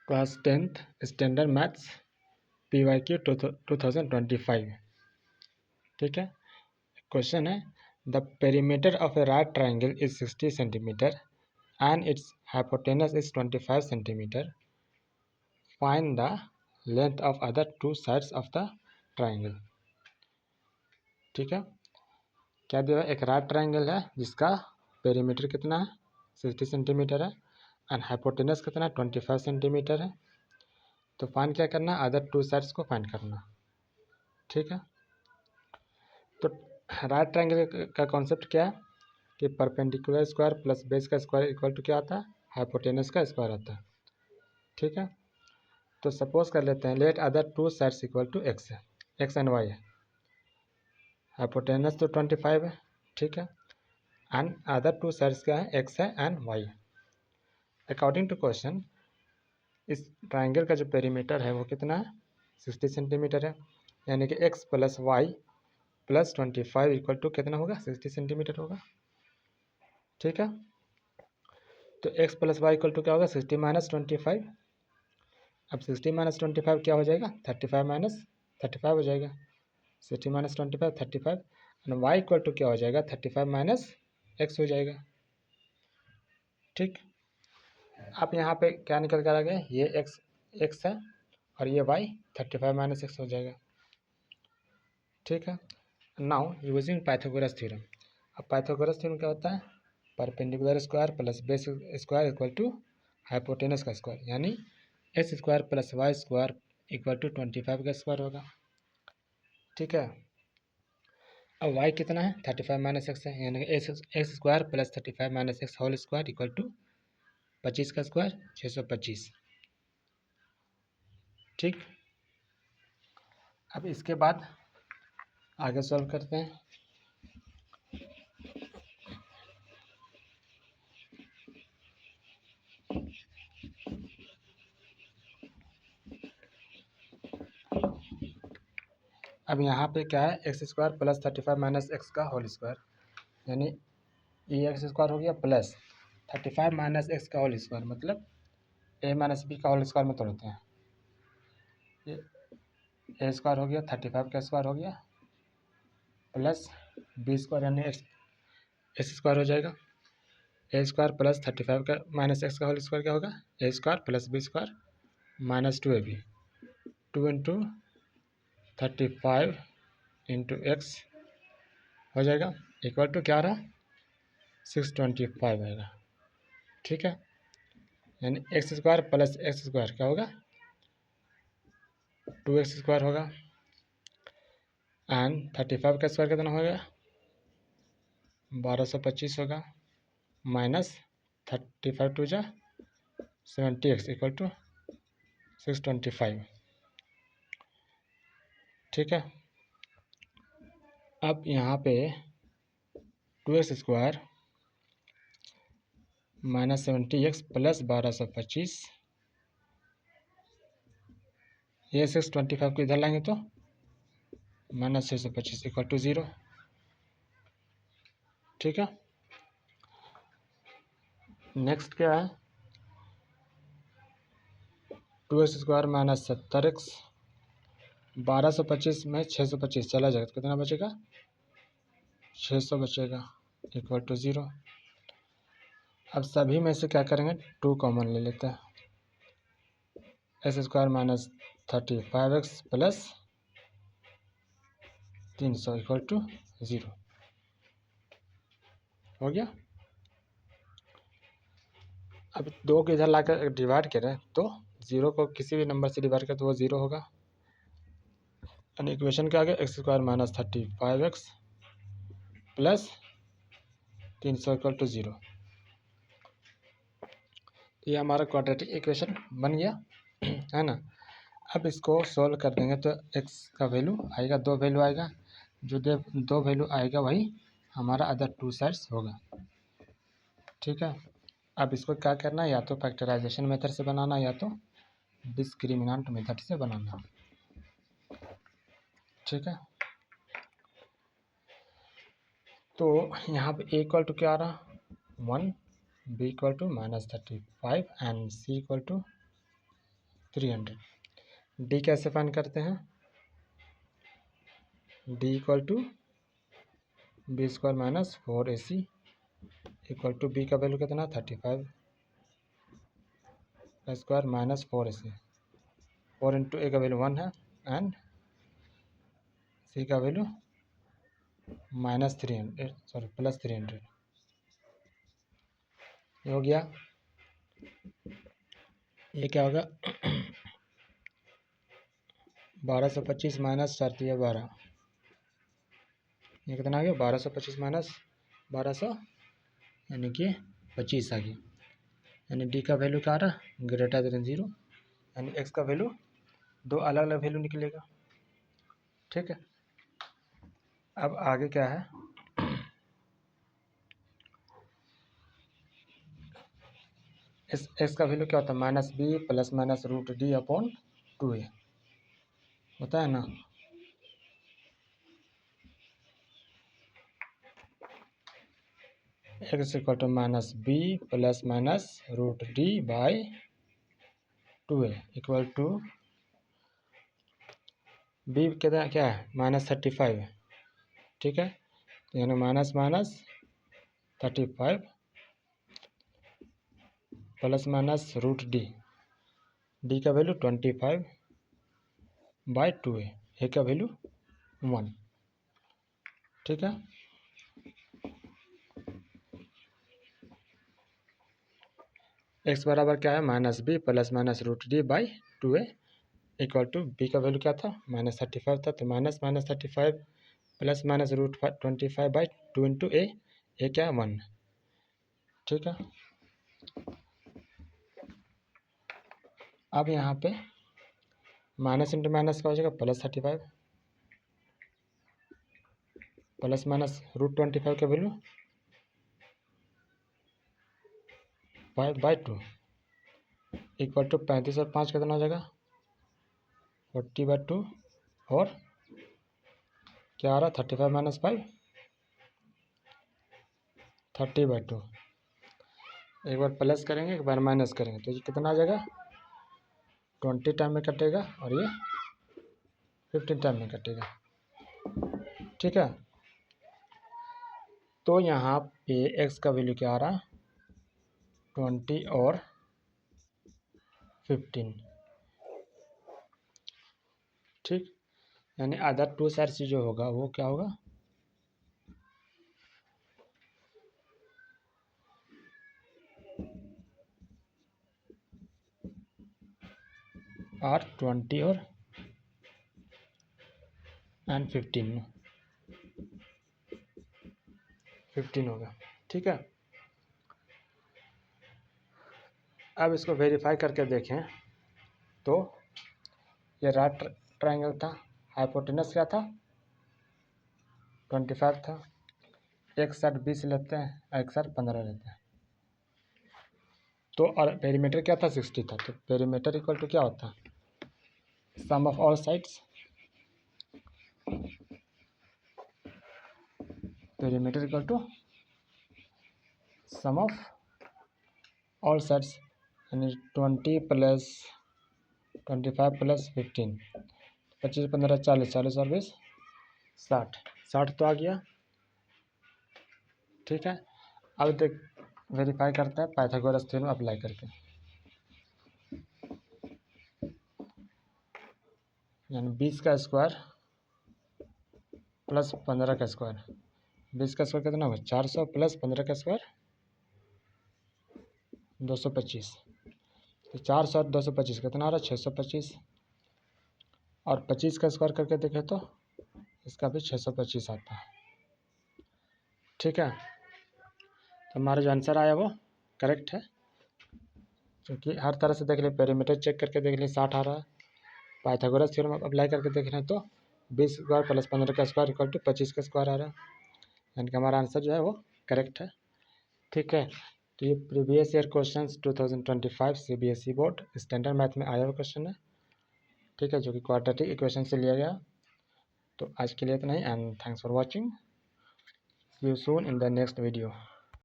Class 10th standard maths PYQ 2025। ठीक है, question है the perimeter of A right triangle is 60 centimetre and it's hypotenuse is 25 centimetre. Find the length of other two sides of the triangle. ठीक है, क्या दिया है? एक right triangle है जिसका पेरीमीटर कितना है 60 सेंटीमीटर है एंड हाइपोटेनस कितना है 25 सेंटीमीटर है। तो फाइंड क्या करना है? अदर टू साइड्स को फाइंड करना। ठीक है, तो राइट ट्राइंगल का कॉन्सेप्ट क्या है कि परपेंडिकुलर स्क्वायर प्लस बेस का स्क्वायर इक्वल टू क्या आता है? हाइपोटेनस का स्क्वायर आता है। ठीक है, तो सपोज कर लेते हैं let other two sides equal to x है, एक्स एंड वाई है। हाइपोटेनस तो 25 है। ठीक है, एंड अदर टू साइड्स क्या है? एक्स है एंड वाई है। अकॉर्डिंग टू क्वेश्चन इस ट्राइंगल का जो पेरीमीटर है वो कितना है? 60 सेंटीमीटर है, यानी कि x plus y plus 25 equal to कितना होगा? 60 सेंटीमीटर होगा। ठीक है, तो x plus y equal to क्या होगा? 60 माइनस 25। अब 60 माइनस 25 क्या हो जाएगा? 35 माइनस 35 हो जाएगा। 60 minus 25 35 and y equal to क्या हो जाएगा? 35 माइनस x हो जाएगा। ठीक, अब यहाँ पे क्या निकल कर आ गया? ये x है और ये y 35 माइनस x हो जाएगा। ठीक है, नाउ यूजिंग पाइथागोरस थ्योरम। अब पाइथागोरस थ्योरम क्या होता है? Perpendicular square plus base square equal to hypotenuse का स्क्वायर, यानी x square plus y square equal to 25 का स्क्वायर होगा। ठीक है, अब y कितना है? 35 माइनस एक्स है, यानी x square plus 35 minus x whole square equal to 25 का स्क्वायर 625। ठीक, अब इसके बाद आगे सॉल्व करते हैं। अब यहाँ पे क्या है? X square plus 35 minus x का होल स्क्वायर, यानी ये एक्स स्क्वायर हो गया प्लस 35 माइनस एक्स का होल स्क्वायर, मतलब ए माइनस बी का होल स्क्वायर में तोड़ते हैं। ये ए स्क्वायर हो गया 35 का स्क्वायर हो गया प्लस बी स्क्वायर, यानी एक्स स्क्वायर हो जाएगा। ए स्क्वायर प्लस 35 का माइनस एक्स का होल स्क्वायर क्या होगा? A square plus b square minus 2ab, 2 into 35 into x हो जाएगा इक्वल टू क्या रहा? 625 आएगा। ठीक है, यानी x square plus x square क्या होगा? 2x स्क्वायर होगा एंड 35 का स्क्वायर कितना होगा? 1225 होगा माइनस 35 टू जा 70x इक्वल टू 625। ठीक है, अब यहाँ पे 2x square minus 70x plus 1225, ये 625 को इधर लाएंगे तो माइनस 625 इक्वल टू 0। ठीक है, नेक्स्ट क्या है? 2x स्क्वायर माइनस 70x, 1225 में 625 चला जाएगा तो कितना बचेगा? 600 बचेगा इक्वल टू 0। अब सभी में से क्या करेंगे? 2 कॉमन ले लेते हैं। X square minus 35x plus 300 equal to 0 हो गया। अब 2 को इधर लाकर डिवाइड करें तो 0 को किसी भी नंबर से डिवाइड करें तो वो 0 होगा। यानी इक्वेशन क्या आ गया? X square minus 35x plus 300 equal to 0। ये हमारा क्वाड्रेटिक इक्वेशन बन गया है ना। अब इसको सॉल्व कर देंगे तो x का वैल्यू आएगा, 2 वैल्यू आएगा, जो 2 वैल्यू आएगा वही हमारा अदर टू साइड्स होगा। ठीक है, अब इसको क्या करना है? या तो फैक्टराइजेशन मेथड से बनाना या तो डिस्क्रिमिनेंट मेथड से बनाना। ठीक है, तो यहाँ पे a इक्वल टू क्या आ रहा? 1, b equal to minus 35 and c equal to 300। D कैसे फाइंड करते हैं? D equal to b square minus 4ac equal to b का वैल्यू कितना 35 का स्क्वायर माइनस 4ac। 4 इंटू ए का वैल्यू 1 है एंड सी का वैल्यू माइनस 300 सॉरी प्लस 300 हो गया। ये क्या होगा 1225 माइनस 4 12, ये कितना आ गया 1225 माइनस 1200 यानी कि 25 आ गया। यानी डी का वैल्यू क्या आ रहा ग्रेटर देन 0, यानी एक्स का वैल्यू दो अलग अलग वैल्यू निकलेगा। ठीक है, अब आगे क्या है इस एक्स का वैल्यू क्या होता है minus b plus minus root D upon 2a होता है ना। X equal to minus b plus minus root D by 2a equal to b कितना क्या है माइनस 35 है। ठीक है, यानी minus minus 35 plus minus root D, D का वैल्यू 25 बाई 2a, ए का वैल्यू 1। ठीक है, एक्स बराबर क्या है minus b plus minus root D by 2a equal to b का वैल्यू क्या था माइनस 35 था, तो minus minus 35 plus minus root 25 by 2 into a क्या है 1। ठीक है, अब यहाँ पे माइनस इंटू माइनस का हो जाएगा प्लस 35 प्लस माइनस रूट 25 का वैल्यू 5 बाई 2 इक्वल टू 35 और 5 कितना हो जाएगा 40 बाई 2 और क्या आ रहा 35 माइनस 5 30 बाई 2। एक बार प्लस करेंगे एक बार माइनस करेंगे तो ये कितना आ जाएगा 20 टाइम में कटेगा और ये 15 टाइम में कटेगा। ठीक है, तो यहाँ पे x का वैल्यू क्या आ रहा 20 और 15। ठीक, यानी अदर टू साइड से जो होगा वो क्या होगा और 20 और एंड 15 होगा। ठीक है, अब इसको वेरीफाई करके देखें तो ये राइट ट्रायंगल था, हाइपोटेनस क्या था 25 था, एक साइड 20 लेते हैं एक साइड 15 लेते हैं, तो और पेरीमीटर क्या था 60 था, तो पेरीमीटर इक्वल टू क्या होता है sum of all sides, perimeter equal to sum of all sides, यानी 20 प्लस 25 प्लस 15, 25 15 40, 40 और 20 60 तो आ गया। ठीक है, अब देख वेरीफाई करते हैं पाइथागोरस थ्योरम अप्लाई करके, यानी 20 का स्क्वायर प्लस 15 का स्क्वायर, 20 का स्क्वायर कितना होगा 400 प्लस 15 का स्क्वायर 225, तो 400 और 225 कितना आ रहा है 625, और 25 का स्क्वायर करके देखें तो इसका भी 625 आता है। ठीक है, तो हमारा जो आंसर आया वो करेक्ट है, क्योंकि हर तरह से देख ले पेरीमीटर चेक करके देख ले 60 आ रहा है, पाइथागोरस थ्योरम अप्लाई करके देख रहे हैं तो 20 स्क्वायर प्लस 15 का स्क्वायर इक्वल टू 25 का स्क्वायर आ रहा है, यानी कि हमारा आंसर जो है वो करेक्ट है। ठीक है, तो ये previous year question 2025 CBSE board standard math में आया हुआ क्वेश्चन है। ठीक है, जो कि क्वाड्रेटिक इक्वेशन से लिया गया। तो आज के लिए इतना ही and thanks for watching, see you soon in the next video.